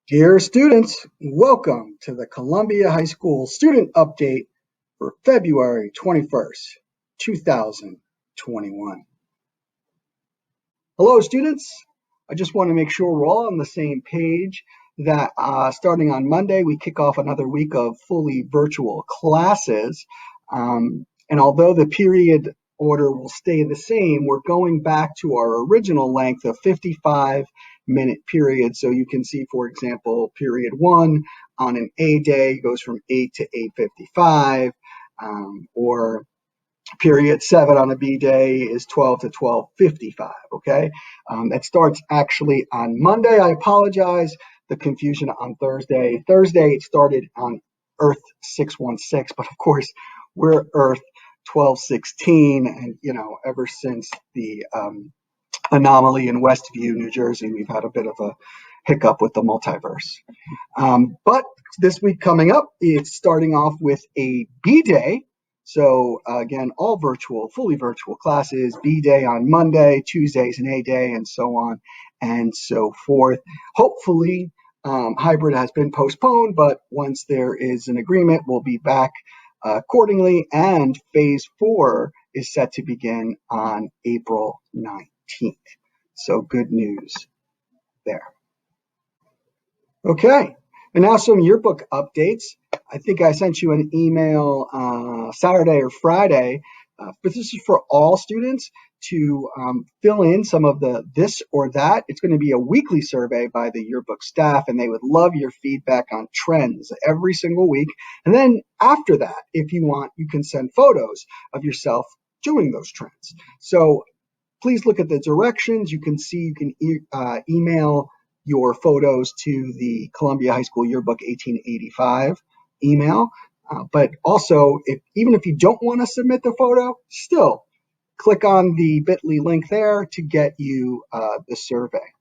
Dear students, welcome to the Columbia High School Student Update for February 21st, 2021. Hello students, I just want to make sure we're all on the same page that starting on Monday we kick off another week of fully virtual classes. And although the period order will stay the same, we're going back to our original length of 55-minute period. So you can see, for example, period 1 on an A day goes from 8 to 8:55, or period 7 on a B day is 12 to 12:55. Okay, that starts actually on Monday. I apologize, the confusion on Thursday. Thursday it started on Earth 616, but of course we're Earth 1216, and ever since the anomaly in Westview, New Jersey, we've had a bit of a hiccup with the multiverse. But this week coming up, it's starting off with a B day. So again, all virtual, fully virtual classes. B day on Monday, Tuesday's an A day, and so on and so forth. Hopefully, hybrid has been postponed, but once there is an agreement, we'll be back accordingly. And phase 4 is set to begin on April 19th. So good news there. Okay, and now some yearbook updates. I think I sent you an email Saturday or Friday, but this is for all students to fill in some of the this or that. It's going to be a weekly survey by the yearbook staff, and they would love your feedback on trends every single week. And then after that, if you want, you can send photos of yourself doing those trends. So please look at the directions. You can see you can email your photos to the Columbia High School Yearbook 1885 email. But also, even if you don't want to submit the photo, still click on the bit.ly link there to get you the survey.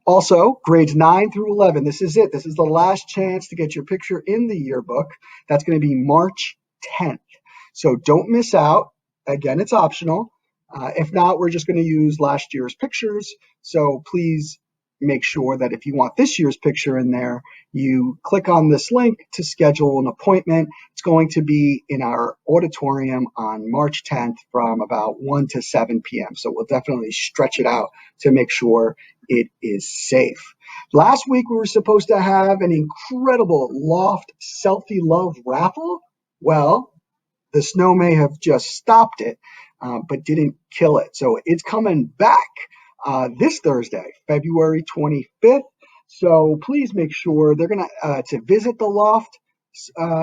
Also, grades 9 through 11, this is it. This is the last chance to get your picture in the yearbook. That's going to be March 10th. So don't miss out. Again, it's optional. If not, we're just going to use last year's pictures. So please make sure that if you want this year's picture in there, you click on this link to schedule an appointment. It's going to be in our auditorium on March 10th from about 1 to 7 p.m. So we'll definitely stretch it out to make sure it is safe. Last week, we were supposed to have an incredible Loft Selfie Love raffle. Well, the snow may have just stopped it, but didn't kill it. So it's coming back this Thursday, February 25th. So please make sure they're going to visit the Loft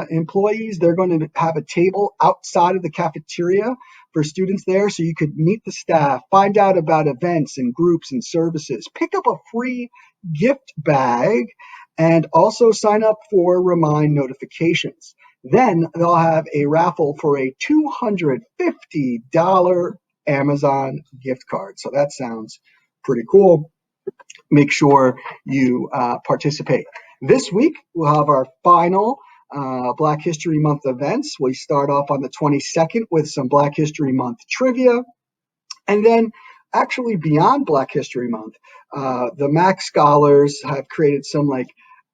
employees. They're going to have a table outside of the cafeteria for students there, so you could meet the staff, find out about events and groups and services, pick up a free gift bag, and also sign up for Remind notifications. Then they'll have a raffle for a $250 Amazon gift card. So that sounds pretty cool. Make sure you participate. This week, we'll have our final Black History Month events. We start off on the 22nd with some Black History Month trivia. And then actually beyond Black History Month, the MAC scholars have created some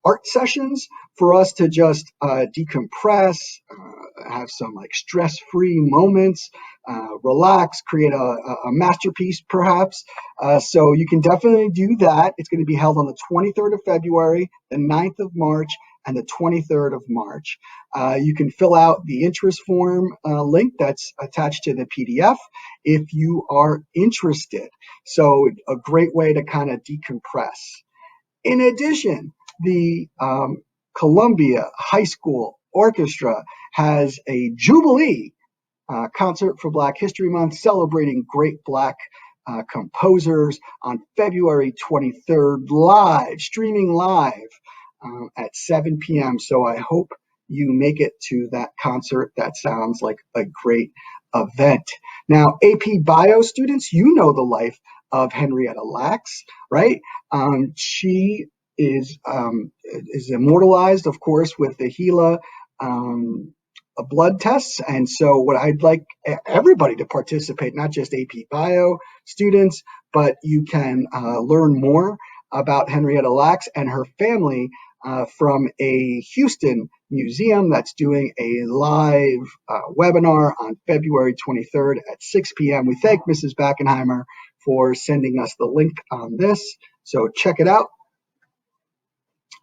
art sessions for us to just decompress, have some stress-free moments, relax, create a masterpiece perhaps. So you can definitely do that. It's going to be held on the 23rd of February, the 9th of March, and the 23rd of March. You can fill out the interest form link that's attached to the PDF if you are interested. So a great way to kind of decompress. In addition, the Columbia High School Orchestra has a Jubilee concert for Black History Month, celebrating great Black composers on February 23rd, streaming live at 7 p.m. So I hope you make it to that concert. That sounds like a great event. Now, AP Bio students, you know the life of Henrietta Lacks, right? She is immortalized, of course, with the Gila blood tests. And so what I'd like everybody to participate, not just AP Bio students, but you can learn more about Henrietta Lacks and her family from a Houston museum that's doing a live webinar on February 23rd at 6 p.m. We thank Mrs. Backenheimer for sending us the link on this, so check it out.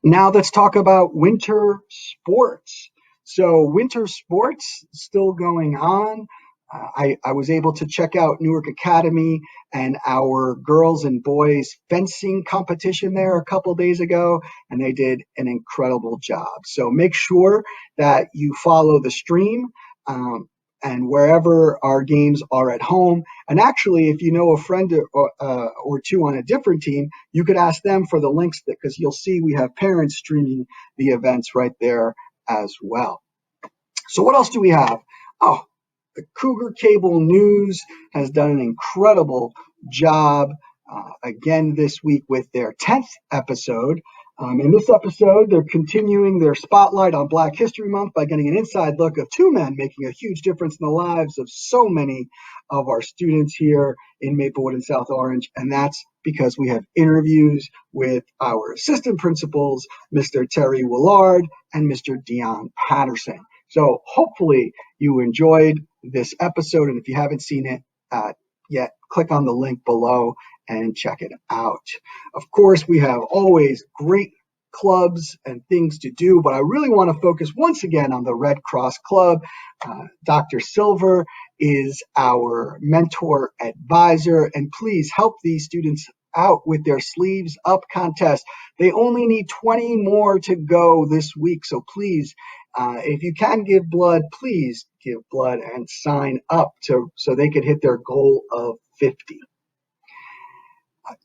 Now let's talk about winter sports. So winter sports still going on. I was able to check out Newark Academy and our girls and boys fencing competition there a couple days ago, and they did an incredible job. So make sure that you follow the stream and wherever our games are at home. And actually, if you know a friend or two on a different team, you could ask them for the links, because you'll see we have parents streaming the events right there as well. So what else do we have? Oh, the Cougar Cable News has done an incredible job again this week with their 10th episode. In this episode, they're continuing their spotlight on Black History Month by getting an inside look of two men making a huge difference in the lives of so many of our students here in Maplewood and South Orange. And that's because we have interviews with our assistant principals, Mr. Terry Willard and Mr. Dion Patterson. So hopefully you enjoyed this episode, and if you haven't seen it yet, click on the link below and check it out. Of course, we have always great clubs and things to do, but I really want to focus once again on the Red Cross Club. Dr. Silver is our mentor advisor, and please help these students out with their Sleeves Up contest. They only need 20 more to go this week, so please, if you can give blood, please give blood and sign up so they could hit their goal of 50.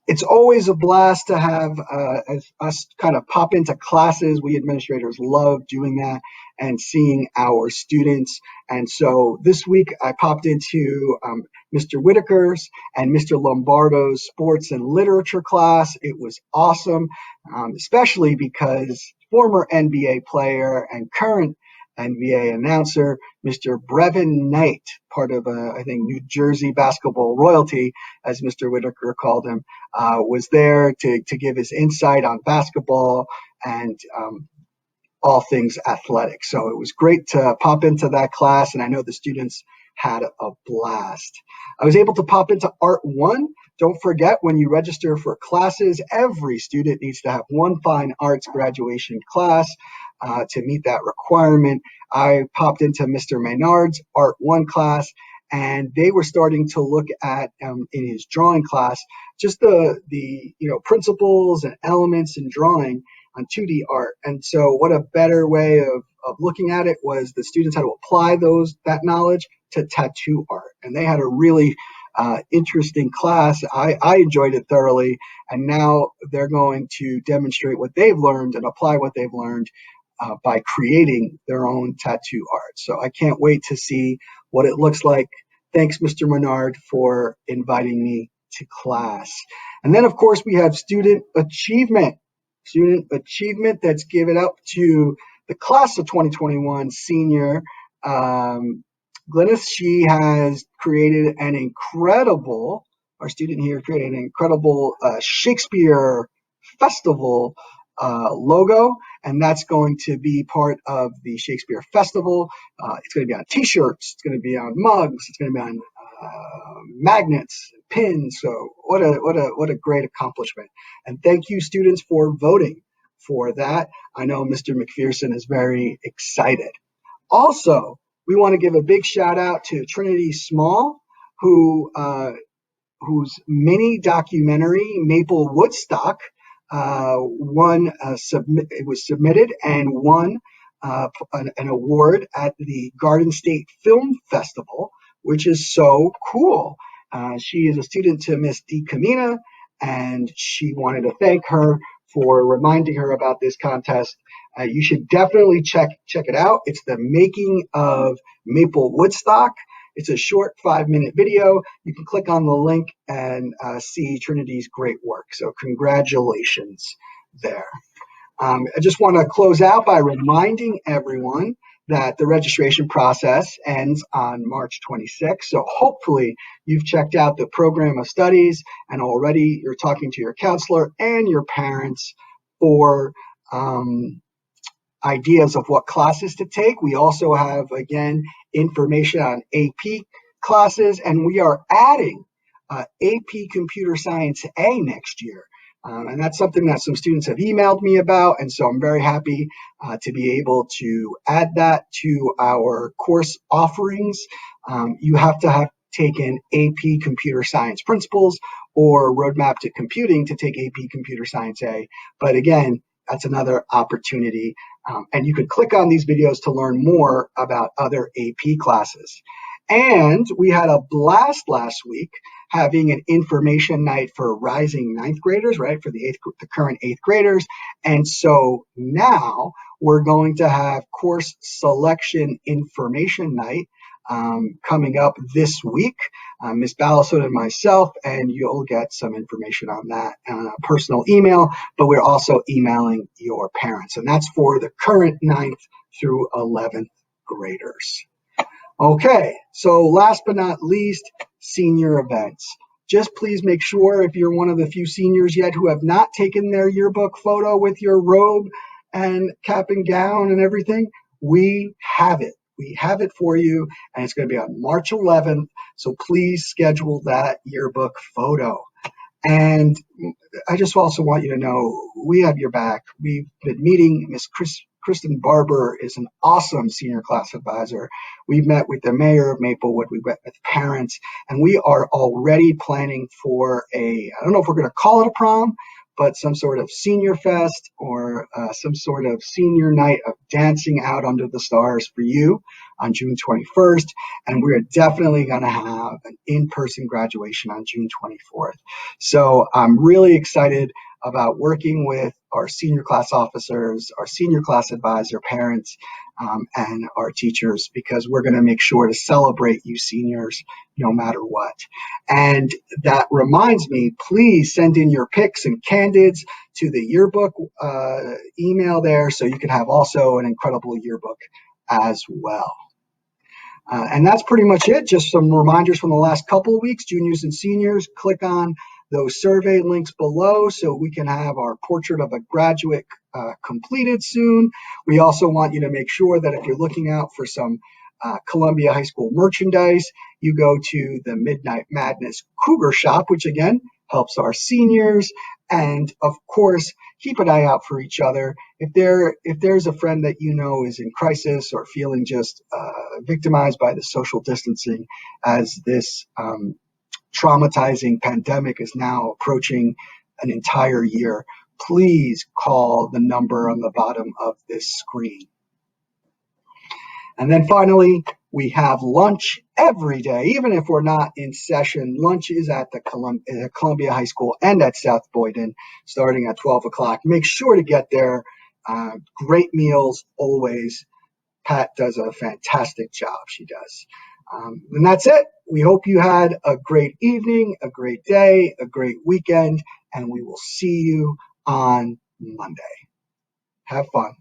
It's always a blast to have us kind of pop into classes. We administrators love doing that and seeing our students. And so this week I popped into Mr. Whitaker's and Mr. Lombardo's sports and literature class. It was awesome, especially because former NBA player and current NBA announcer, Mr. Brevin Knight, part of, I think, New Jersey basketball royalty, as Mr. Whitaker called him, was there to give his insight on basketball and all things athletic. So it was great to pop into that class, and I know the students had a blast. I was able to pop into Art 1. Don't forget, when you register for classes, every student needs to have one fine arts graduation class to meet that requirement. I popped into Mr. Maynard's Art 1 class, and they were starting to look at, in his drawing class, just the principles and elements in drawing on 2D art. And so what a better way of looking at it was the students had to apply that knowledge to tattoo art. And they had a really interesting class. I enjoyed it thoroughly. And now they're going to demonstrate what they've learned and apply what they've learned by creating their own tattoo art. So I can't wait to see what it looks like. Thanks, Mr. Menard, for inviting me to class. And then, of course, we have student achievement. Student achievement that's given up to the class of 2021 senior Glynis. She has created an incredible, our student here created an incredible Shakespeare Festival logo, and that's going to be part of the Shakespeare Festival. It's going to be on t-shirts, it's going to be on mugs, it's going to be on magnets, pins. So what a great accomplishment. And thank you, students, for voting for that. I know Mr. McPherson is very excited. Also, we want to give a big shout out to Trinity Small, whose mini documentary, Maple Woodstock, it was submitted and won an award at the Garden State Film Festival, which is so cool. She is a student to Miss D. Camina, and she wanted to thank her for reminding her about this contest. You should definitely check it out. It's the making of Maple Woodstock. It's a short 5-minute video. You can click on the link and see Trinity's great work. So congratulations there. I just want to close out by reminding everyone that the registration process ends on March 26th. So hopefully you've checked out the program of studies and already you're talking to your counselor and your parents for ideas of what classes to take. We also have, again, information on AP classes, and we are adding AP Computer Science A next year. And that's something that some students have emailed me about, and so I'm very happy to be able to add that to our course offerings. You have to have taken AP Computer Science Principles or Roadmap to Computing to take AP Computer Science A. But again, that's another opportunity. And you could click on these videos to learn more about other AP classes. And we had a blast last week having an information night for rising ninth graders, right, for the current eighth graders. And so now we're going to have course selection information night coming up this week. Ms. Ballison and myself, and you'll get some information on that on a personal email, but we're also emailing your parents. And that's for the current 9th through 11th graders. Okay, so last but not least, senior events. Just please make sure if you're one of the few seniors yet who have not taken their yearbook photo with your robe and cap and gown and everything, we have it. We have it for you, and it's going to be on March 11th, so please schedule that yearbook photo. And I just also want you to know we have your back. We've been meeting. Miss Kristen Barber is an awesome senior class advisor. We've met with the mayor of Maplewood. We've met with parents, and we are already planning for I don't know if we're going to call it a prom, but some sort of senior fest or some sort of senior night of dancing out under the stars for you on June 21st. And we're definitely going to have an in-person graduation on June 24th. So I'm really excited about working with our senior class officers, our senior class advisor, parents, and our teachers, because we're going to make sure to celebrate you seniors no matter what. And that reminds me, please send in your pics and candids to the yearbook email there so you can have also an incredible yearbook as well. And that's pretty much it. Just some reminders from the last couple of weeks. Juniors and seniors, click on those survey links below so we can have our portrait of a graduate completed soon. We also want you to make sure that if you're looking out for some Columbia High School merchandise, you go to the Midnight Madness Cougar shop, which again helps our seniors. And of course, keep an eye out for each other. If there's a friend that you know is in crisis or feeling just victimized by the social distancing as this traumatizing pandemic is now approaching an entire year, please call the number on the bottom of this screen. And then finally, we have lunch every day, even if we're not in session. Lunch is at the Columbia High School and at South Boyden, starting at 12 o'clock. Make sure to get there. Great meals always. Pat does a fantastic job. She does. And that's it. We hope you had a great evening, a great day, a great weekend, and we will see you on Monday. Have fun.